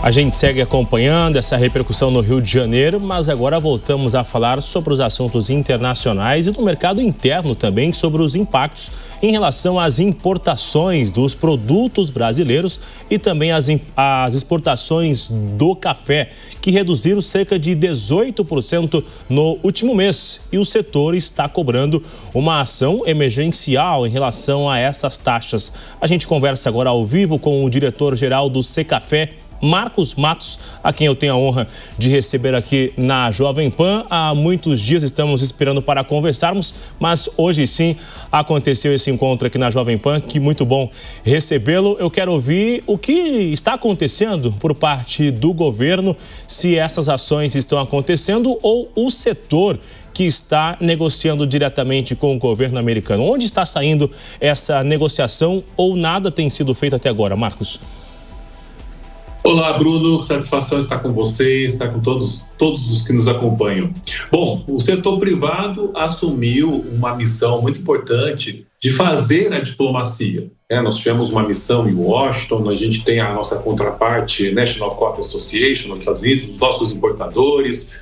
A gente segue acompanhando essa repercussão no Rio de Janeiro, mas agora voltamos a falar sobre os assuntos internacionais e do mercado interno também, sobre os impactos em relação às importações dos produtos brasileiros e também as exportações do café, que reduziram cerca de 18% no último mês. E o setor está cobrando uma ação emergencial em relação a essas taxas. A gente conversa agora ao vivo com o diretor-geral do Secafé, Marcos Matos, a quem eu tenho a honra de receber aqui na Jovem Pan. Há muitos dias estamos esperando para conversarmos, mas hoje sim aconteceu esse encontro aqui na Jovem Pan. Que muito bom recebê-lo. Eu quero ouvir o que está acontecendo por parte do governo, se essas ações estão acontecendo ou o setor que está negociando diretamente com o governo americano. Onde está saindo essa negociação ou nada tem sido feito até agora, Marcos? Olá, Bruno, satisfação estar com você, estar com todos os que nos acompanham. Bom, o setor privado assumiu uma missão muito importante de fazer a diplomacia. Nós tivemos uma missão em Washington, a gente tem a nossa contraparte National Coffee Association nos Estados Unidos, os nossos importadores,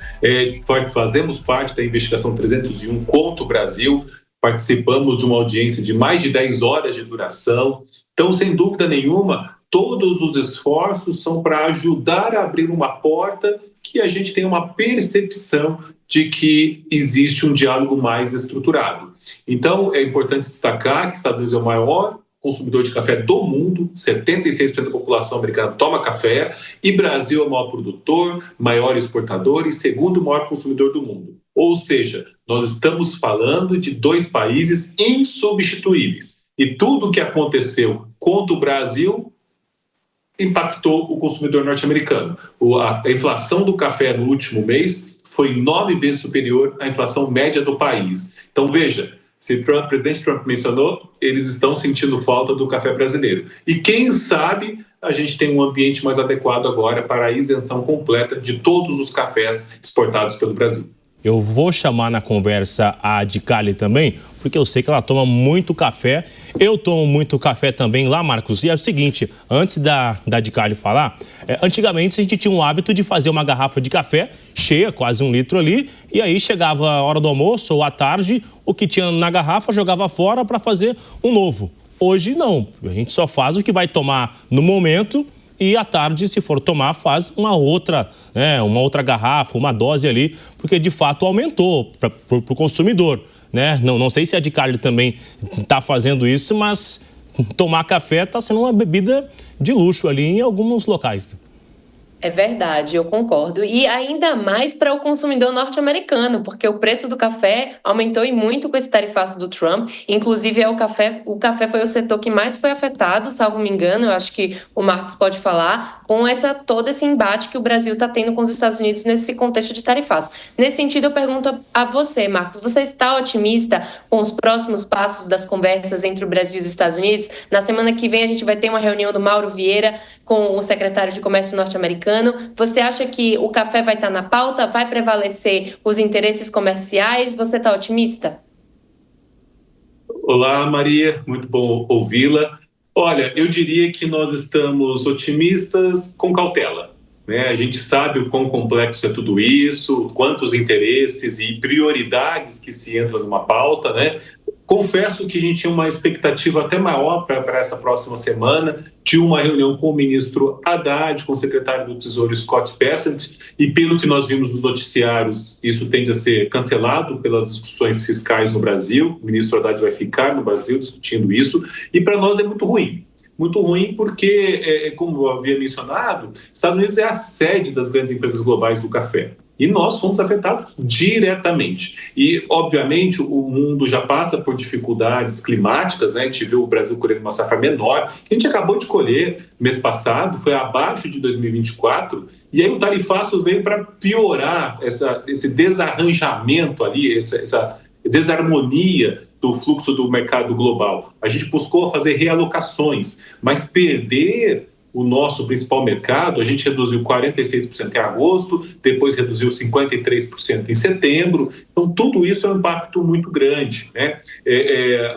fazemos parte da investigação 301 contra o Brasil, participamos de uma audiência de mais de 10 horas de duração. Então, sem dúvida nenhuma, todos os esforços são para ajudar a abrir uma porta que a gente tem uma percepção de que existe um diálogo mais estruturado. Então, é importante destacar que os Estados Unidos é o maior consumidor de café do mundo, 76% da população americana toma café, e Brasil é o maior produtor, maior exportador e segundo maior consumidor do mundo. Ou seja, nós estamos falando de dois países insubstituíveis. E tudo o que aconteceu contra o Brasil impactou o consumidor norte-americano. A inflação do café no último mês foi 9 vezes superior à inflação média do país. Então, veja, se o presidente Trump mencionou, eles estão sentindo falta do café brasileiro. E quem sabe a gente tem um ambiente mais adequado agora para a isenção completa de todos os cafés exportados pelo Brasil. Eu vou chamar na conversa a Adicali também, porque eu sei que ela toma muito café. Eu tomo muito café também lá, Marcos. E é o seguinte, antes da Adicali falar, antigamente a gente tinha um hábito de fazer uma garrafa de café cheia, quase 1 litro ali, e aí chegava a hora do almoço ou à tarde, o que tinha na garrafa jogava fora para fazer um novo. Hoje não, a gente só faz o que vai tomar no momento. E à tarde, se for tomar, faz uma outra garrafa, uma dose ali, porque de fato aumentou para o consumidor, né? Não sei se a Adicali também está fazendo isso, mas tomar café está sendo uma bebida de luxo ali em alguns locais. É verdade, eu concordo. E ainda mais para o consumidor norte-americano, porque o preço do café aumentou e muito com esse tarifaço do Trump. Inclusive, o café foi o setor que mais foi afetado, salvo me engano, eu acho que o Marcos pode falar, com todo esse embate que o Brasil está tendo com os Estados Unidos nesse contexto de tarifaço. Nesse sentido, eu pergunto a você, Marcos, você está otimista com os próximos passos das conversas entre o Brasil e os Estados Unidos? Na semana que vem, a gente vai ter uma reunião do Mauro Vieira com o secretário de Comércio norte-americano. Você acha que o café vai estar na pauta? Vai prevalecer os interesses comerciais? Você está otimista? Olá, Maria. Muito bom ouvi-la. Olha, eu diria que nós estamos otimistas com cautela, né? A gente sabe o quão complexo é tudo isso, quantos interesses e prioridades que se entra numa pauta, né? Confesso que a gente tinha uma expectativa até maior para essa próxima semana, de uma reunião com o ministro Haddad, com o secretário do Tesouro Scott Bessent, e pelo que nós vimos nos noticiários, isso tende a ser cancelado pelas discussões fiscais no Brasil. O ministro Haddad vai ficar no Brasil discutindo isso, e para nós é muito ruim. Muito ruim porque, como eu havia mencionado, Estados Unidos é a sede das grandes empresas globais do café. E nós fomos afetados diretamente. E, obviamente, o mundo já passa por dificuldades climáticas, né? A gente viu o Brasil colhendo uma safra menor, que a gente acabou de colher mês passado, foi abaixo de 2024, e aí o tarifaço veio para piorar esse desarranjamento ali, essa desarmonia do fluxo do mercado global. A gente buscou fazer realocações, mas perder o nosso principal mercado, a gente reduziu 46% em agosto, depois reduziu 53% em setembro. Então, tudo isso é um impacto muito grande, né?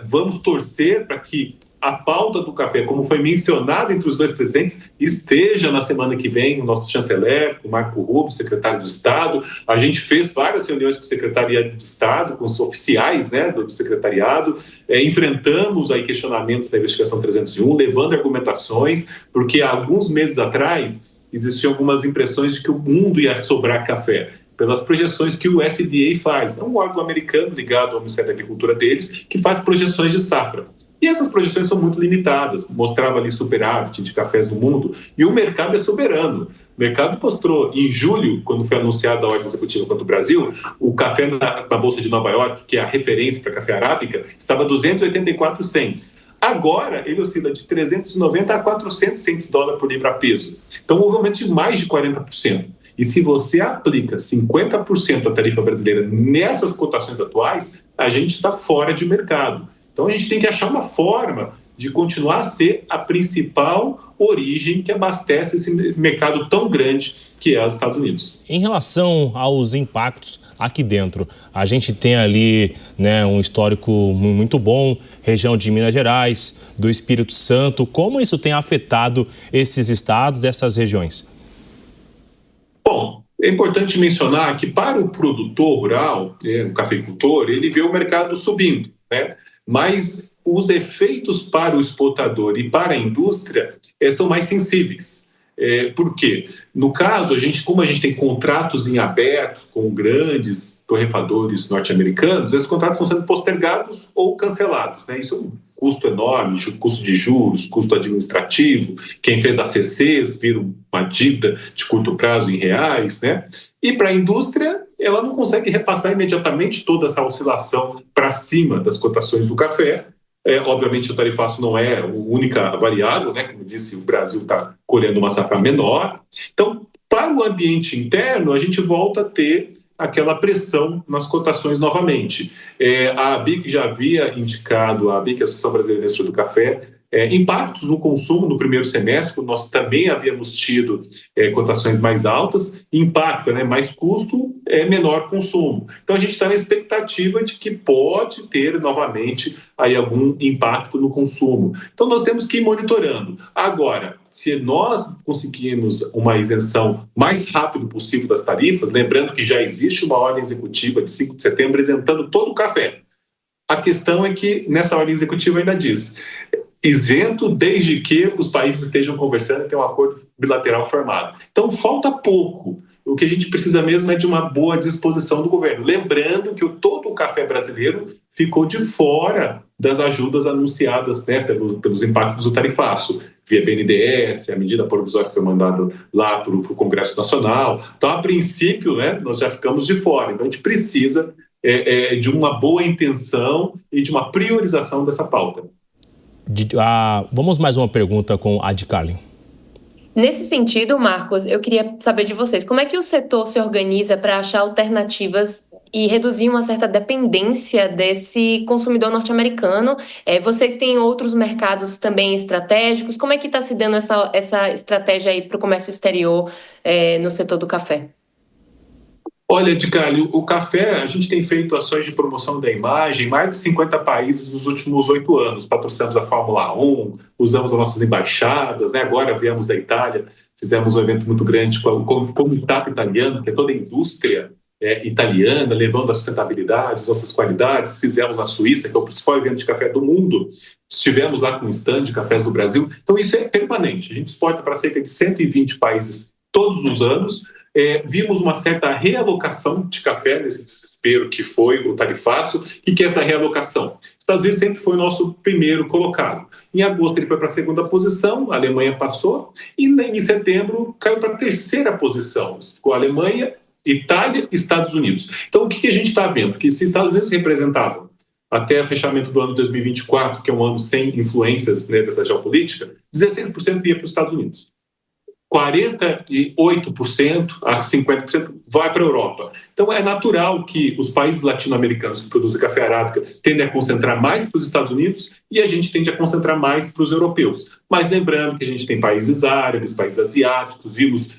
Vamos torcer para que a pauta do café, como foi mencionado entre os dois presidentes, esteja na semana que vem o nosso chanceler, o Marco Rubio, secretário de Estado. A gente fez várias reuniões com o secretariado de Estado, com os oficiais, né, do secretariado, enfrentamos aí questionamentos da investigação 301, levando argumentações, porque há alguns meses atrás existiam algumas impressões de que o mundo ia sobrar café, pelas projeções que o USDA faz. É um órgão americano ligado ao Ministério da Agricultura deles, que faz projeções de safra. E essas projeções são muito limitadas, mostrava ali superávit de cafés no mundo, e o mercado é soberano. O mercado mostrou, em julho, quando foi anunciada a ordem executiva contra o Brasil, o café na Bolsa de Nova York, que é a referência para café arábica, estava 284 cents. Agora, ele oscila de 390 a 400 cents dólar por libra peso. Então, houve um aumento de mais de 40%. E se você aplica 50% da tarifa brasileira nessas cotações atuais, a gente está fora de mercado. Então, a gente tem que achar uma forma de continuar a ser a principal origem que abastece esse mercado tão grande que é os Estados Unidos. Em relação aos impactos aqui dentro, a gente tem ali, né, um histórico muito bom, região de Minas Gerais, do Espírito Santo. Como isso tem afetado esses estados, essas regiões? Bom, é importante mencionar que para o produtor rural, o cafeicultor, ele vê o mercado subindo, né? Mas os efeitos para o exportador e para a indústria são mais sensíveis. Por quê? No caso, como a gente tem contratos em aberto com grandes torrefadores norte-americanos, esses contratos estão sendo postergados ou cancelados, né? Isso é um custo enorme, custo de juros, custo administrativo. Quem fez ACCs vira uma dívida de curto prazo em reais, né? E para a indústria, ela não consegue repassar imediatamente toda essa oscilação para cima das cotações do café. Obviamente, o tarifaço não é a única variável, né? Como disse, o Brasil está colhendo uma safra menor. Então, para o ambiente interno, a gente volta a ter aquela pressão nas cotações novamente. A ABIC já havia indicado, a ABIC, a Associação Brasileira da Indústria do Café, impactos no consumo no primeiro semestre. Nós também havíamos tido cotações mais altas, impacto, né, mais custo, menor consumo. Então a gente está na expectativa de que pode ter novamente aí algum impacto no consumo. Então nós temos que ir monitorando. Agora, se nós conseguirmos uma isenção mais rápido possível das tarifas, lembrando que já existe uma ordem executiva de 5 de setembro isentando todo o café. A questão é que nessa ordem executiva ainda diz isento desde que os países estejam conversando e tenham um acordo bilateral formado. Então, falta pouco. O que a gente precisa mesmo é de uma boa disposição do governo. Lembrando que todo o café brasileiro ficou de fora das ajudas anunciadas, né, pelos impactos do tarifaço, via BNDES, a medida provisória que foi mandada lá para o Congresso Nacional. Então, a princípio, né, nós já ficamos de fora. Então, a gente precisa de uma boa intenção e de uma priorização dessa pauta. Vamos mais uma pergunta com a Adi Carlin. Nesse sentido, Marcos, eu queria saber de vocês, como é que o setor se organiza para achar alternativas e reduzir uma certa dependência desse consumidor norte-americano? Vocês têm outros mercados também estratégicos? Como é que está se dando essa estratégia aí para o comércio exterior no setor do café? Olha, Edgardo, o café, a gente tem feito ações de promoção da imagem em mais de 50 países nos últimos 8 anos. Patrocinamos a Fórmula 1, usamos as nossas embaixadas, né? Agora viemos da Itália, fizemos um evento muito grande com o Comitato Italiano, que é toda a indústria italiana, levando a sustentabilidade, as nossas qualidades. Fizemos na Suíça, que é o principal evento de café do mundo. Estivemos lá com um stand de cafés do Brasil. Então, isso é permanente. A gente exporta para cerca de 120 países todos os anos. Vimos uma certa realocação de café nesse desespero que foi o tarifaço. E que é essa realocação? Estados Unidos sempre foi o nosso primeiro colocado. Em agosto ele foi para a segunda posição, a Alemanha passou, e em setembro caiu para a terceira posição. Ficou a Alemanha, Itália e Estados Unidos. Então o que a gente está vendo? Que se Estados Unidos representavam até o fechamento do ano 2024, que é um ano sem influências, né, dessa geopolítica, 16% ia para os Estados Unidos. 48% a 50% vai para a Europa. Então é natural que os países latino-americanos que produzem café arábica tendem a concentrar mais para os Estados Unidos e a gente tende a concentrar mais para os europeus. Mas lembrando que a gente tem países árabes, países asiáticos, vimos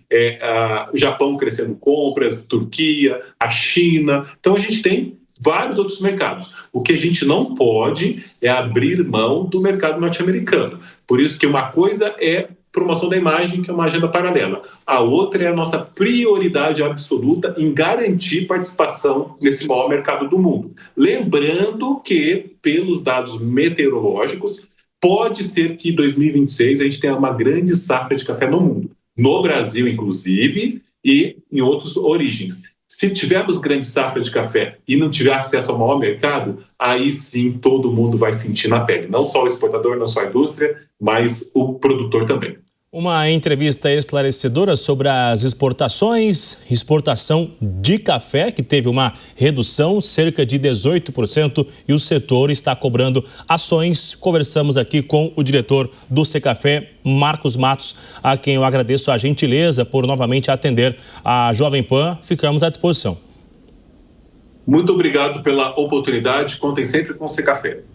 o Japão crescendo compras, Turquia, a China. Então a gente tem vários outros mercados. O que a gente não pode é abrir mão do mercado norte-americano. Por isso que uma coisa é promoção da imagem, que é uma agenda paralela. A outra é a nossa prioridade absoluta em garantir participação nesse maior mercado do mundo. Lembrando que, pelos dados meteorológicos, pode ser que em 2026 a gente tenha uma grande safra de café no mundo. No Brasil, inclusive, e em outras origens. Se tivermos grande safra de café e não tiver acesso ao maior mercado, aí sim todo mundo vai sentir na pele. Não só o exportador, não só a indústria, mas o produtor também. Uma entrevista esclarecedora sobre as exportação de café, que teve uma redução, cerca de 18%, e o setor está cobrando ações. Conversamos aqui com o diretor do Secafé, Marcos Matos, a quem eu agradeço a gentileza por novamente atender a Jovem Pan. Ficamos à disposição. Muito obrigado pela oportunidade. Contem sempre com o Secafé.